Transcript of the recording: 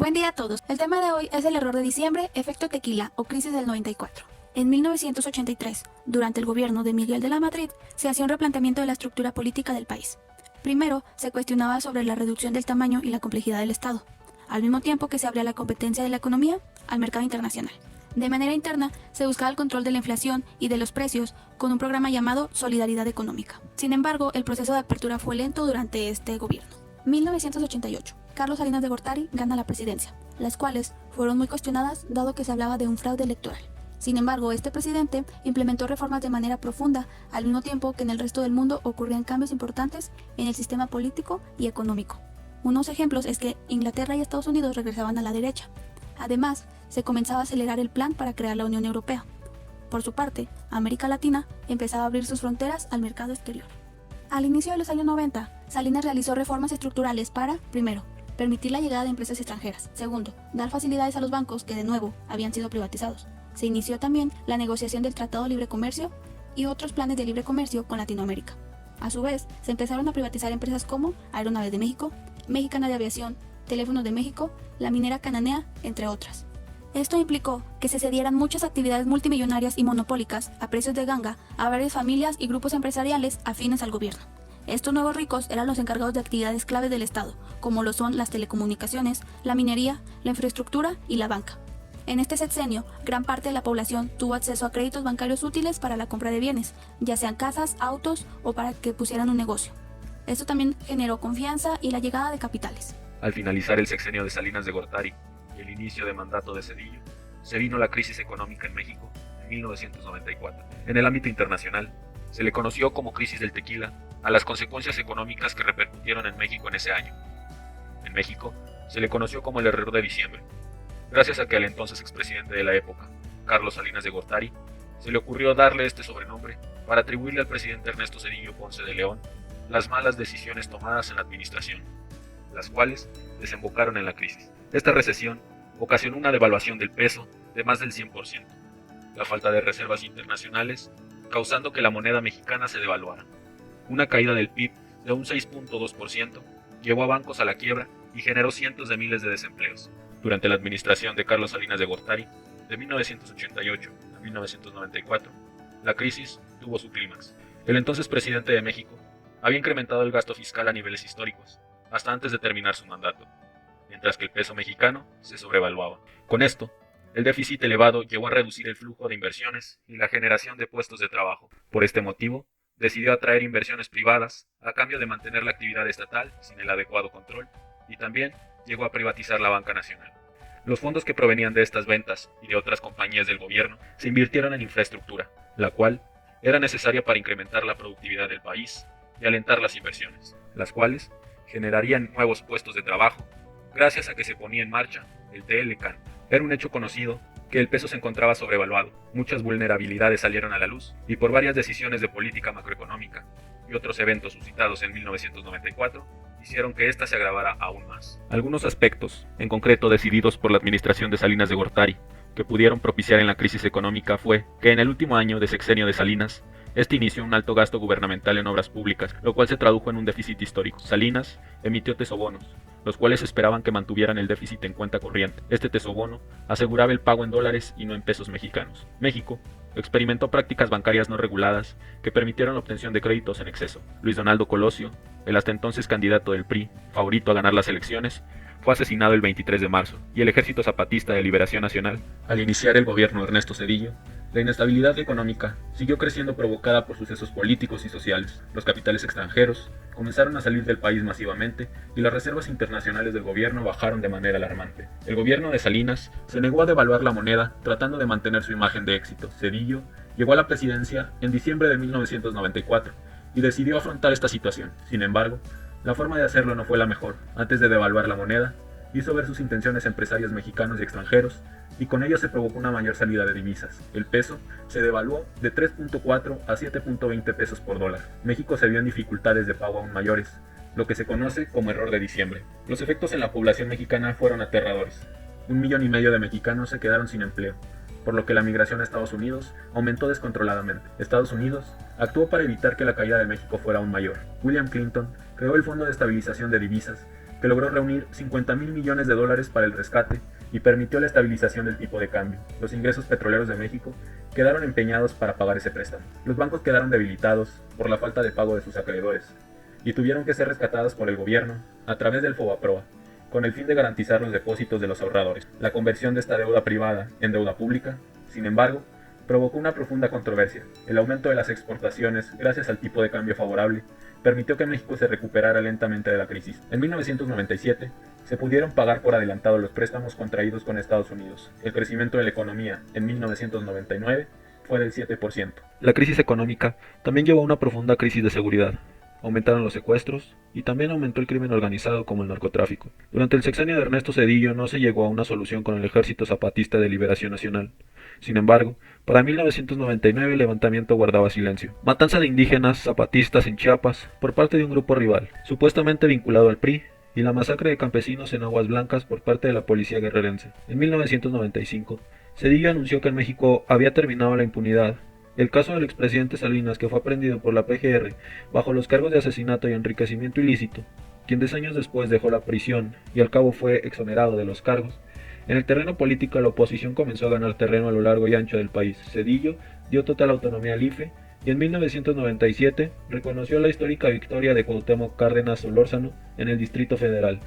Buen día a todos. El tema de hoy es el error de diciembre, efecto tequila o crisis del 94. En 1983, durante el gobierno de Miguel de la Madrid, se hacía un replanteamiento de la estructura política del país. Primero, se cuestionaba sobre la reducción del tamaño y la complejidad del Estado, al mismo tiempo que se abría la competencia de la economía al mercado internacional. De manera interna, se buscaba el control de la inflación y de los precios con un programa llamado Solidaridad Económica. Sin embargo, el proceso de apertura fue lento durante este gobierno. 1988. Carlos Salinas de Gortari gana la presidencia, las cuales fueron muy cuestionadas dado que se hablaba de un fraude electoral. Sin embargo, este presidente implementó reformas de manera profunda, al mismo tiempo que en el resto del mundo ocurrían cambios importantes en el sistema político y económico. Unos ejemplos es que Inglaterra y Estados Unidos regresaban a la derecha. Además, se comenzaba a acelerar el plan para crear la Unión Europea. Por su parte, América Latina empezaba a abrir sus fronteras al mercado exterior. Al inicio de los años 90, Salinas realizó reformas estructurales para, primero, permitir la llegada de empresas extranjeras. Segundo, dar facilidades a los bancos que de nuevo habían sido privatizados. Se inició también la negociación del Tratado de Libre Comercio y otros planes de libre comercio con Latinoamérica. A su vez, se empezaron a privatizar empresas como Aeronaves de México, Mexicana de Aviación, Teléfonos de México, la minera Cananea, entre otras. Esto implicó que se cedieran muchas actividades multimillonarias y monopólicas a precios de ganga a varias familias y grupos empresariales afines al gobierno. Estos nuevos ricos eran los encargados de actividades claves del Estado, como lo son las telecomunicaciones, la minería, la infraestructura y la banca. En este sexenio, gran parte de la población tuvo acceso a créditos bancarios útiles para la compra de bienes, ya sean casas, autos o para que pusieran un negocio. Esto también generó confianza y la llegada de capitales. Al finalizar el sexenio de Salinas de Gortari y el inicio de mandato de Zedillo, se vino la crisis económica en México en 1994. En el ámbito internacional, se le conoció como crisis del tequila a las consecuencias económicas que repercutieron en México en ese año. En México, se le conoció como el error de diciembre, gracias a que al entonces expresidente de la época, Carlos Salinas de Gortari, se le ocurrió darle este sobrenombre para atribuirle al presidente Ernesto Zedillo Ponce de León las malas decisiones tomadas en la administración, las cuales desembocaron en la crisis. Esta recesión ocasionó una devaluación del peso de más del 100%, la falta de reservas internacionales causando que la moneda mexicana se devaluara. Una caída del PIB de un 6.2% llevó a bancos a la quiebra y generó cientos de miles de desempleos. Durante la administración de Carlos Salinas de Gortari, de 1988 a 1994, la crisis tuvo su clímax. El entonces presidente de México había incrementado el gasto fiscal a niveles históricos, hasta antes de terminar su mandato, mientras que el peso mexicano se sobrevaluaba. Con esto, el déficit elevado llevó a reducir el flujo de inversiones y la generación de puestos de trabajo. Por este motivo, decidió atraer inversiones privadas a cambio de mantener la actividad estatal sin el adecuado control, y también llegó a privatizar la banca nacional. Los fondos que provenían de estas ventas y de otras compañías del gobierno se invirtieron en infraestructura, la cual era necesaria para incrementar la productividad del país y alentar las inversiones, las cuales generarían nuevos puestos de trabajo gracias a que se ponía en marcha el TLCAN. Era un hecho conocido que el peso se encontraba sobrevaluado, muchas vulnerabilidades salieron a la luz y por varias decisiones de política macroeconómica y otros eventos suscitados en 1994 hicieron que ésta se agravara aún más. Algunos aspectos, en concreto decididos por la administración de Salinas de Gortari, que pudieron propiciar en la crisis económica fue que en el último año de sexenio de Salinas, este inició un alto gasto gubernamental en obras públicas, lo cual se tradujo en un déficit histórico. Salinas emitió tesobonos, los cuales esperaban que mantuvieran el déficit en cuenta corriente. Este tesobono aseguraba el pago en dólares y no en pesos mexicanos. México experimentó prácticas bancarias no reguladas que permitieron la obtención de créditos en exceso. Luis Donaldo Colosio, el hasta entonces candidato del PRI, favorito a ganar las elecciones, fue asesinado el 23 de marzo, y el Ejército Zapatista de Liberación Nacional, al iniciar el gobierno de Ernesto Zedillo, la inestabilidad económica siguió creciendo provocada por sucesos políticos y sociales. Los capitales extranjeros comenzaron a salir del país masivamente y las reservas internacionales del gobierno bajaron de manera alarmante. El gobierno de Salinas se negó a devaluar la moneda tratando de mantener su imagen de éxito. Zedillo llegó a la presidencia en diciembre de 1994 y decidió afrontar esta situación. Sin embargo, la forma de hacerlo no fue la mejor. Antes de devaluar la moneda, hizo ver sus intenciones a empresarios mexicanos y extranjeros, y con ello se provocó una mayor salida de divisas. El peso se devaluó de 3.4 a 7.20 pesos por dólar. México se vio en dificultades de pago aún mayores, lo que se conoce como error de diciembre. Los efectos en la población mexicana fueron aterradores. 1,5 millones de mexicanos se quedaron sin empleo, por lo que la migración a Estados Unidos aumentó descontroladamente. Estados Unidos actuó para evitar que la caída de México fuera aún mayor. William Clinton creó el Fondo de Estabilización de Divisas, que logró reunir 50.000 millones de dólares para el rescate y permitió la estabilización del tipo de cambio. Los ingresos petroleros de México quedaron empeñados para pagar ese préstamo. Los bancos quedaron debilitados por la falta de pago de sus acreedores y tuvieron que ser rescatados por el gobierno a través del Fobaproa, con el fin de garantizar los depósitos de los ahorradores. La conversión de esta deuda privada en deuda pública, sin embargo, provocó una profunda controversia. El aumento de las exportaciones, gracias al tipo de cambio favorable, permitió que México se recuperara lentamente de la crisis. En 1997, se pudieron pagar por adelantado los préstamos contraídos con Estados Unidos. El crecimiento de la economía en 1999 fue del 7%. La crisis económica también llevó a una profunda crisis de seguridad. Aumentaron los secuestros y también aumentó el crimen organizado como el narcotráfico. Durante el sexenio de Ernesto Zedillo no se llegó a una solución con el Ejército Zapatista de Liberación Nacional. Sin embargo, para 1999 el levantamiento guardaba silencio. Matanza de indígenas zapatistas en Chiapas por parte de un grupo rival, supuestamente vinculado al PRI, y la masacre de campesinos en Aguas Blancas por parte de la policía guerrerense. En 1995, Zedillo anunció que en México había terminado la impunidad. El caso del expresidente Salinas, que fue aprehendido por la PGR bajo los cargos de asesinato y enriquecimiento ilícito, quien 10 años después dejó la prisión y al cabo fue exonerado de los cargos. En el terreno político la oposición comenzó a ganar terreno a lo largo y ancho del país. Zedillo dio total autonomía al IFE y en 1997 reconoció la histórica victoria de Cuauhtémoc Cárdenas Solórzano en el Distrito Federal.